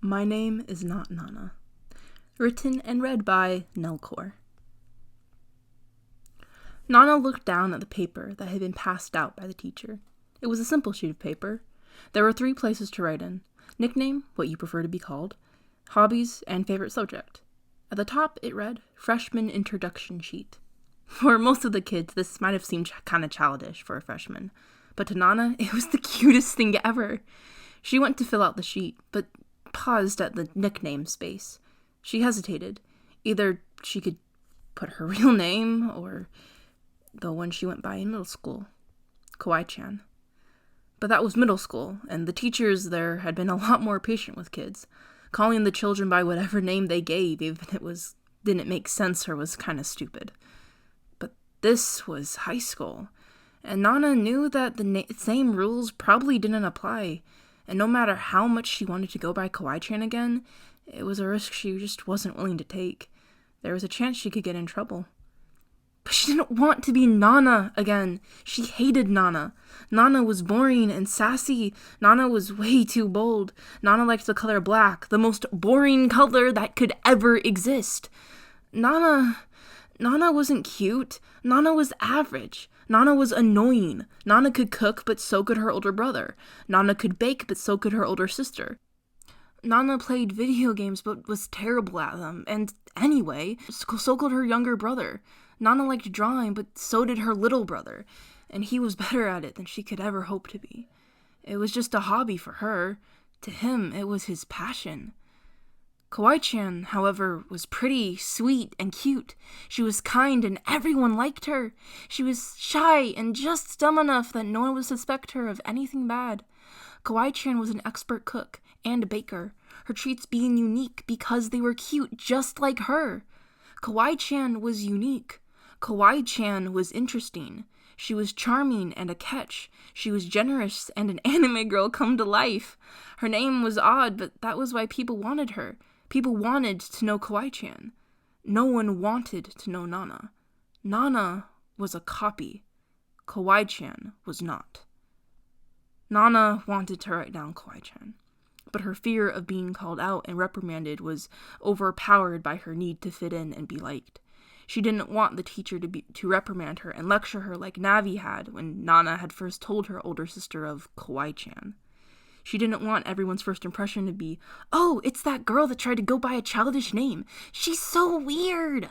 My Name is Not Nana. Written and read by Nelcore. Nana looked down at the paper that had been passed out by the teacher. It was a simple sheet of paper. There were 3 places to write in: nickname, what you prefer to be called, hobbies, and favorite subject. At the top, it read, Freshman Introduction Sheet. For most of the kids, this might have seemed kind of childish for a freshman, but to Nana, it was the cutest thing ever. She went to fill out the sheet, but paused at the nickname space. She hesitated. Either she could put her real name, or the one she went by in middle school, Kawaii-chan. But that was middle school, and the teachers there had been a lot more patient with kids, calling the children by whatever name they gave, even if it didn't make sense or was kind of stupid. But this was high school, and Nana knew that the same rules probably didn't apply, and no matter how much she wanted to go by Kawaii-chan again, it was a risk she just wasn't willing to take. There was a chance she could get in trouble. But she didn't want to be Nana again. She hated Nana. Nana was boring and sassy. Nana was way too bold. Nana liked the color black, the most boring color that could ever exist. Nana wasn't cute. Nana was average. Nana was annoying. Nana could cook, but so could her older brother. Nana could bake, but so could her older sister. Nana played video games, but was terrible at them. And anyway, so could her younger brother. Nana liked drawing, but so did her little brother. And he was better at it than she could ever hope to be. It was just a hobby for her. To him, it was his passion. Kawaii-chan, however, was pretty, sweet, and cute. She was kind and everyone liked her. She was shy and just dumb enough that no one would suspect her of anything bad. Kawaii-chan was an expert cook and a baker, her treats being unique because they were cute just like her. Kawaii-chan was unique. Kawaii-chan was interesting. She was charming and a catch. She was generous and an anime girl come to life. Her name was odd, but that was why people wanted her. People wanted to know Kawaii-chan. No one wanted to know Nana. Nana was a copy. Kawaii-chan was not. Nana wanted to write down Kawaii-chan, but her fear of being called out and reprimanded was overpowered by her need to fit in and be liked. She didn't want the teacher to reprimand her and lecture her like Navi had when Nana had first told her older sister of Kawaii-chan. She didn't want everyone's first impression to be, "Oh, it's that girl that tried to go by a childish name. She's so weird."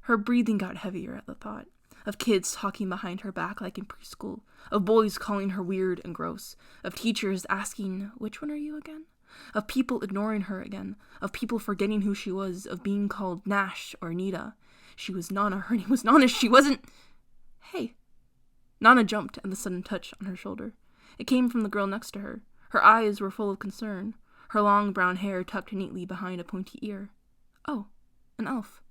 Her breathing got heavier at the thought of kids talking behind her back like in preschool, of boys calling her weird and gross, of teachers asking, "Which one are you again?" Of people ignoring her again, of people forgetting who she was, of being called Nash or Nita. She was Nana, her name was Nana, she wasn't... Hey. Nana jumped at the sudden touch on her shoulder. It came from the girl next to her. Her eyes were full of concern, her long brown hair tucked neatly behind a pointy ear. Oh, an elf.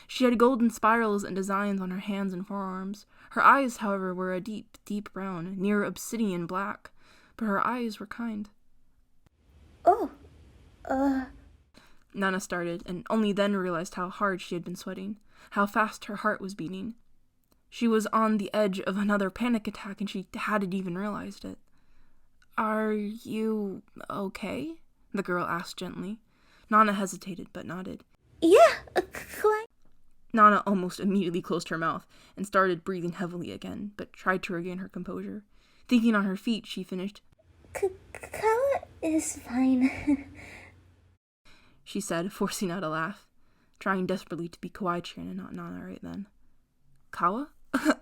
She had golden spirals and designs on her hands and forearms. Her eyes, however, were a deep, deep brown, near obsidian black, but her eyes were kind. Nana started, and only then realized how hard she had been sweating, how fast her heart was beating. She was on the edge of another panic attack, and she hadn't even realized it. "Are you okay?" the girl asked gently. Nana hesitated, but nodded. "Yeah, Nana almost immediately closed her mouth and started breathing heavily again, but tried to regain her composure. Thinking on her feet, she finished, Kawa is fine." she said, forcing out a laugh, trying desperately to be Kawaii-chan and not Nana right then. Kawa?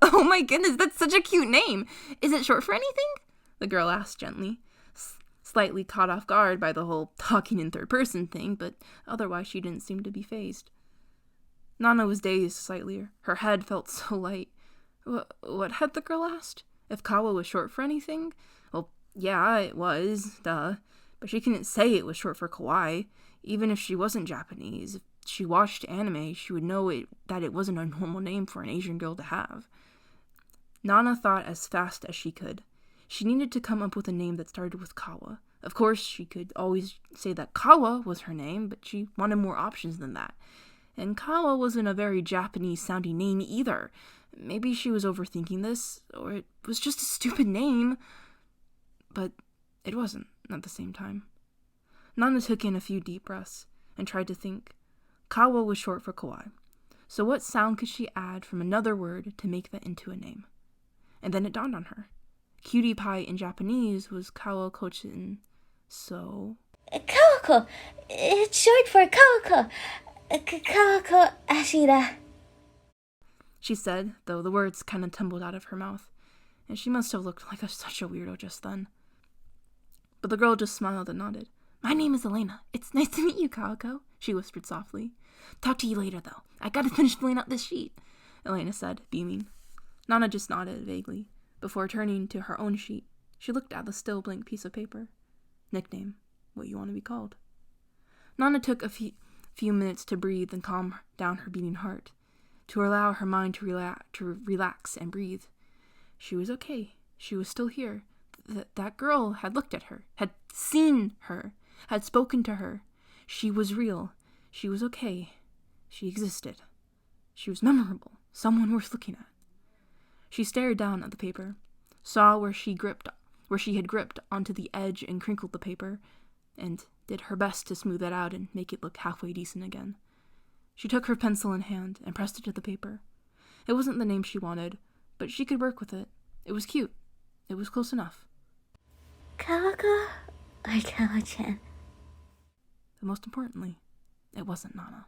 Oh my goodness, that's such a cute name! Is it short for anything? The girl asked gently, slightly caught off guard by the whole talking in third person thing, but otherwise she didn't seem to be fazed. Nana was dazed slightly. Her head felt so light. What had the girl asked? If Kawa was short for anything? Well, yeah, it was, duh. But she couldn't say it was short for Kawaii. Even if she wasn't Japanese, if she watched anime, she would know that it wasn't a normal name for an Asian girl to have. Nana thought as fast as she could. She needed to come up with a name that started with Kawa. Of course, she could always say that Kawa was her name, but she wanted more options than that. And Kawa wasn't a very Japanese-sounding name either. Maybe she was overthinking this, or it was just a stupid name. But it wasn't at the same time. Nana took in a few deep breaths and tried to think. Kawa was short for kawaii. So what sound could she add from another word to make that into a name? And then it dawned on her. Cutie pie in Japanese was kawakochin, so... Kawako. It's short for Kawako. Kawako Ashida. She said, though the words kind of tumbled out of her mouth, and she must have looked like such a weirdo just then. But the girl just smiled and nodded. My name is Elena. It's nice to meet you, Kawako, she whispered softly. Talk to you later, though. I gotta finish filling out this sheet, Elena said, beaming. Nana just nodded vaguely. Before turning to her own sheet, she looked at the still blank piece of paper. Nickname, what you want to be called. Nana took a few minutes to breathe and calm down her beating heart, to allow her mind to relax and breathe. She was okay. She was still here. That girl had looked at her, had seen her, had spoken to her. She was real. She was okay. She existed. She was memorable, someone worth looking at. She stared down at the paper, saw where she had gripped onto the edge and crinkled the paper, and did her best to smooth it out and make it look halfway decent again. She took her pencil in hand and pressed it to the paper. It wasn't the name she wanted, but she could work with it. It was cute. It was close enough. Kawako or Kawa-chan? But most importantly, it wasn't Nana.